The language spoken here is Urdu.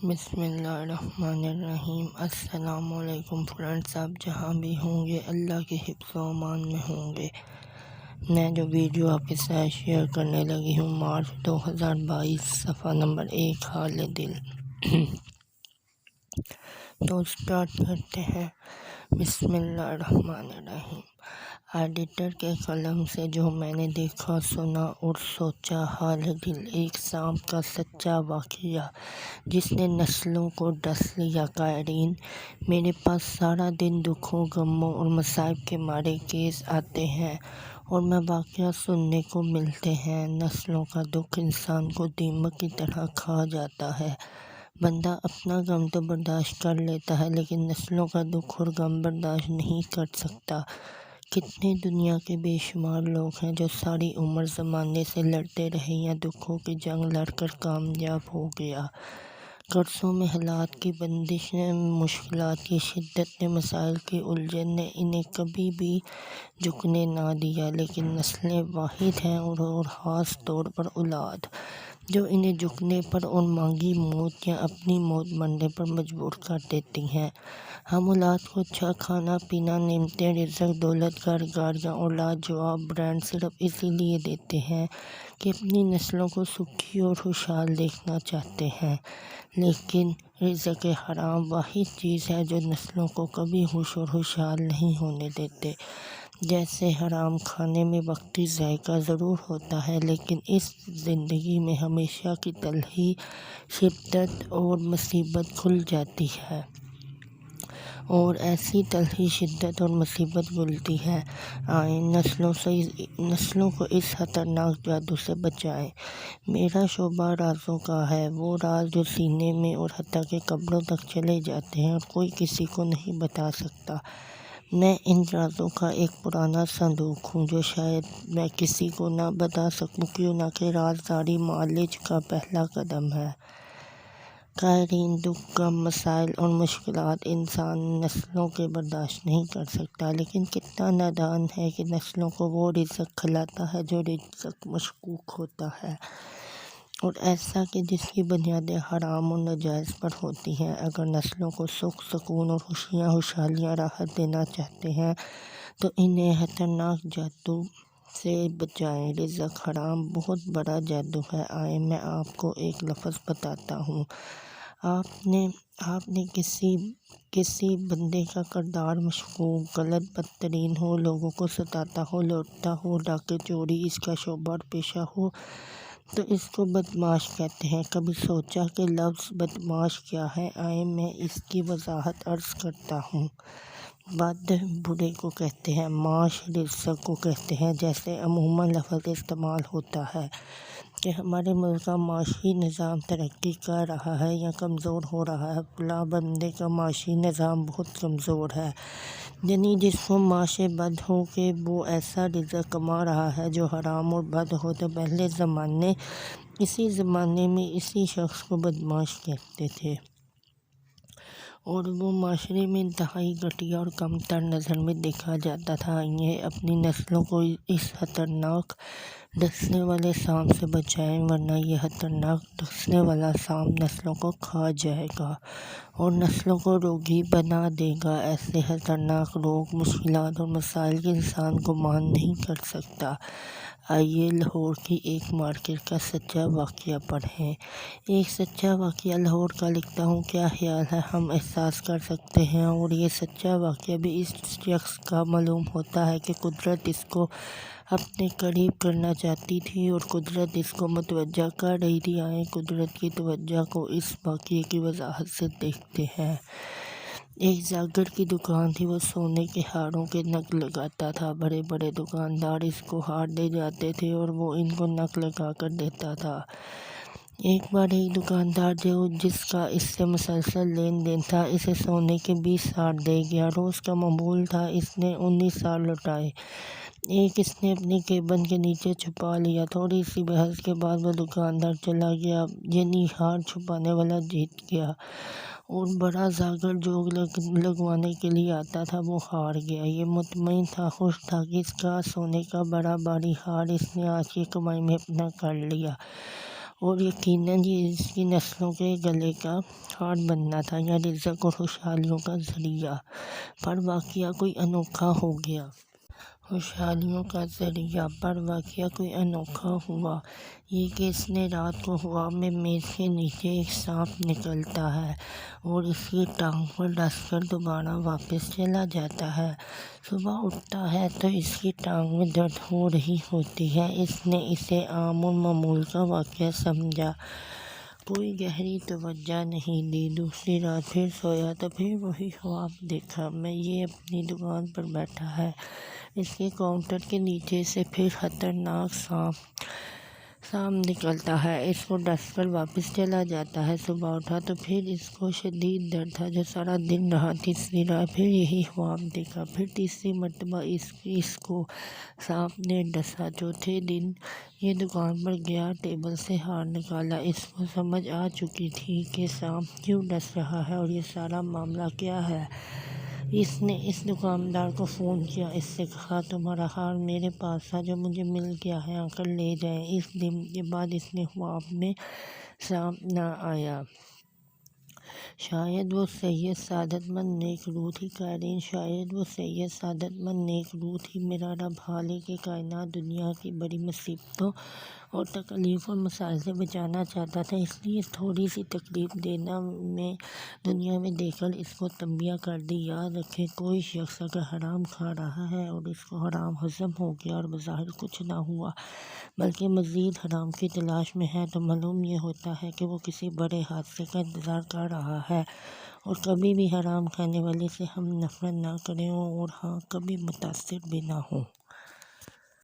بسم اللہ الرحمن الرحیم۔ السلام علیکم فرینڈس، آپ جہاں بھی ہوں گے اللہ کے حفظ و امان میں ہوں گے۔ میں جو ویڈیو آپ کے ساتھ شیئر کرنے لگی ہوں مارچ 2022 صفحہ نمبر 1 حال دل۔ تو اسٹارٹ کرتے ہیں۔ بسم اللہ الرحمن الرحیم۔ ایڈیٹر کے قلم سے جو میں نے دیکھا، سنا اور سوچا، حال دل ایک سانپ کا سچا واقعہ جس نے نسلوں کو ڈس لیا۔ قائرین، میرے پاس سارا دن دکھوں، غموں اور مصائب کے مارے کیس آتے ہیں اور میں واقعہ سننے کو ملتے ہیں۔ نسلوں کا دکھ انسان کو دیمک کی طرح کھا جاتا ہے۔ بندہ اپنا غم تو برداشت کر لیتا ہے لیکن نسلوں کا دکھ اور غم برداشت نہیں کر سکتا۔ کتنے دنیا کے بے شمار لوگ ہیں جو ساری عمر زمانے سے لڑتے رہے یا دکھوں کی جنگ لڑ کر کامیاب ہو گیا۔ قرضوں میں حالات کی بندش نے، مشکلات کی شدت نے، مسائل کی الجھن نے انہیں کبھی بھی جھکنے نہ دیا، لیکن نسلیں واحد ہیں اور خاص طور پر اولاد جو انہیں جھکنے پر اور مانگی موت یا اپنی موت مرنے پر مجبور کر دیتی ہیں۔ ہم اولاد کو اچھا کھانا پینا، نعمتیں، رزق، دولت، گھر، گاڑیاں اور لاجواب برانڈ صرف اسی لیے دیتے ہیں کہ اپنی نسلوں کو سکھی اور خوشحال دیکھنا چاہتے ہیں، لیکن رزق حرام واحد چیز ہے جو نسلوں کو کبھی خوش اور خوشحال نہیں ہونے دیتے۔ جیسے حرام کھانے میں وقتی ذائقہ ضرور ہوتا ہے لیکن اس زندگی میں ہمیشہ کی تلخی، شدت اور مصیبت کھل جاتی ہے، اور ایسی تلخی، شدت اور مصیبت گھلتی ہے۔ آئیں نسلوں کو اس خطرناک جادو سے بچائیں۔ میرا شعبہ رازوں کا ہے، وہ راز جو سینے میں اور حتیٰ کہ قبروں تک چلے جاتے ہیں اور کوئی کسی کو نہیں بتا سکتا۔ میں ان رازوں کا ایک پرانا صندوق ہوں جو شاید میں کسی کو نہ بتا سکوں، کیوں نہ کہ رازداری معالج کا پہلا قدم ہے۔ قائرین، دکھ، غم، مسائل اور مشکلات انسان نسلوں کے برداشت نہیں کر سکتا، لیکن کتنا نادان ہے کہ نسلوں کو وہ رزق کھلاتا ہے جو رزق مشکوک ہوتا ہے، اور ایسا کہ جس کی بنیادیں حرام اور ناجائز پر ہوتی ہیں۔ اگر نسلوں کو سکھ، سکون اور خوشیاں، خوشحالیاں، راحت دینا چاہتے ہیں تو انہیں خطرناک جادو سے بچائیں۔ رزق حرام بہت بڑا جادو ہے۔ آئیں میں آپ کو ایک لفظ بتاتا ہوں۔ آپ نے کسی بندے کا کردار مشکوک، غلط، بدترین ہو، لوگوں کو ستاتا ہو، لوٹتا ہو، ڈاکے چوری اس کا شعبہ اور پیشہ ہو تو اس کو بدمعاش کہتے ہیں۔ کبھی سوچا کہ لفظ بدمعاش کیا ہے؟ آئیں میں اس کی وضاحت عرض کرتا ہوں۔ بد برے کو کہتے ہیں، معاش رزق کو کہتے ہیں۔ جیسے عموماً لفظ استعمال ہوتا ہے کہ ہمارے ملک کا معاشی نظام ترقی کر رہا ہے یا کمزور ہو رہا ہے، فلاں بندے کا معاشی نظام بہت کمزور ہے، یعنی جس کو معاش بد ہو کہ وہ ایسا رزق کما رہا ہے جو حرام اور بد ہو، تو پہلے اسی زمانے میں اسی شخص کو بدمعاش کہتے تھے اور وہ معاشرے میں انتہائی گھٹیا اور کم تر نظر میں دیکھا جاتا تھا۔ یہ اپنی نسلوں کو اس خطرناک ڈسنے والے سانپ سے بچائیں، ورنہ یہ خطرناک ڈسنے والا سانپ نسلوں کو کھا جائے گا اور نسلوں کو روگی بنا دے گا۔ ایسے خطرناک روگ، مشکلات اور مسائل کی انسان گمان نہیں کر سکتا۔ آئیے لاہور کی ایک مارکیٹ کا سچا واقعہ پڑھیں۔ ایک سچا واقعہ لاہور کا لکھتا ہوں۔ کیا خیال ہے ہم احساس کر سکتے ہیں، اور یہ سچا واقعہ بھی اس شخص کا معلوم ہوتا ہے کہ قدرت اس کو اپنے قریب کرنا چاہتی تھی اور قدرت اس کو متوجہ کر رہی تھی۔ آئیں قدرت کی توجہ کو اس واقعے کی وضاحت سے دیکھتے ہیں۔ ایک زاگر کی دکان تھی، وہ سونے کے ہاروں کے نگ لگاتا تھا۔ بڑے بڑے دکاندار اس کو ہار دے جاتے تھے اور وہ ان کو نگ لگا کر دیتا تھا۔ ایک بار ایک دکاندار جس کا اس سے مسلسل لین دین تھا، اسے سونے کے 20 ہار دے گیا۔ روز کا معمول تھا، اس نے 19 ہار لوٹائے۔ ایک اس نے اپنی کیبن کے نیچے چھپا لیا۔ تھوڑی سی بحث کے بعد وہ دکاندار چلا گیا، یعنی ہار چھپانے والا جیت گیا، اور بڑا زاگر جو لگوانے کے لیے آتا تھا وہ ہار گیا۔ یہ مطمئن تھا، خوش تھا کہ اس کا سونے کا بڑا بھاری ہار اس نے آج کی کمائی میں اپنا کر لیا، اور یقیناً یہ اس کی نسلوں کے گلے کا ہار بننا تھا یا رزق اور خوشحالیوں کا ذریعہ، پر واقعہ کوئی انوکھا ہو گیا۔ خوشحالیوں کا ذریعہ پر واقعہ کوئی انوکھا ہوا، یہ کہ اس نے رات کو ہوا میں میز کے نیچے ایک سانپ نکلتا ہے اور اس کی ٹانگ پر ڈس کر دوبارہ واپس چلا جاتا ہے۔ صبح اٹھتا ہے تو اس کی ٹانگ میں درد ہو رہی ہوتی ہے۔ اس نے اسے عام اور معمول کا واقعہ سمجھا، کوئی گہری توجہ نہیں دی۔ دوسری رات پھر سویا تو پھر وہی خواب دیکھا میں یہ اپنی دکان پر بیٹھا ہے، اس کے کاؤنٹر کے نیچے سے پھر خطرناک سانپ نکلتا ہے، اس کو ڈس کر واپس چلا جاتا ہے۔ صبح اٹھا تو پھر اس کو شدید درد تھا جو سارا دن رہا۔ تیسری رات پھر یہی خواب دیکھا، پھر تیسری مرتبہ اس کو سانپ نے ڈسا۔ چوتھے دن یہ دکان پر گیا، ٹیبل سے ہار نکالا۔ اس کو سمجھ آ چکی تھی کہ سانپ کیوں ڈس رہا ہے اور یہ سارا معاملہ کیا ہے۔ اس نے اس دکاندار کو فون کیا، اس سے کہا تمہارا ہار میرے پاس تھا جو مجھے مل گیا ہے، آ کر لے جائیں۔ اس دن کے بعد اس نے خواب میں سانپ نہ آیا۔ شاید وہ سید سعادت مند نیک روح تھی۔ قائرین، شاید وہ سید سعادت مند نیک روح تھی۔ میرا رب حال کے کائنات دنیا کی بڑی مصیبتوں اور تکلیف اور مسائل سے بچانا چاہتا تھا، اس لیے تھوڑی سی تکلیف دنیا میں دے کر اس کو تنبیہ کر دی۔ یاد رکھیں، کوئی شخص اگر حرام کھا رہا ہے اور اس کو حرام ہضم ہو گیا اور بظاہر کچھ نہ ہوا بلکہ مزید حرام کی تلاش میں ہے، تو معلوم یہ ہوتا ہے کہ وہ کسی بڑے حادثے کا انتظار کر رہا ہے۔ اور کبھی بھی حرام کھانے والے سے ہم نفرت نہ کریں اور ہاں، کبھی متاثر بھی نہ ہوں۔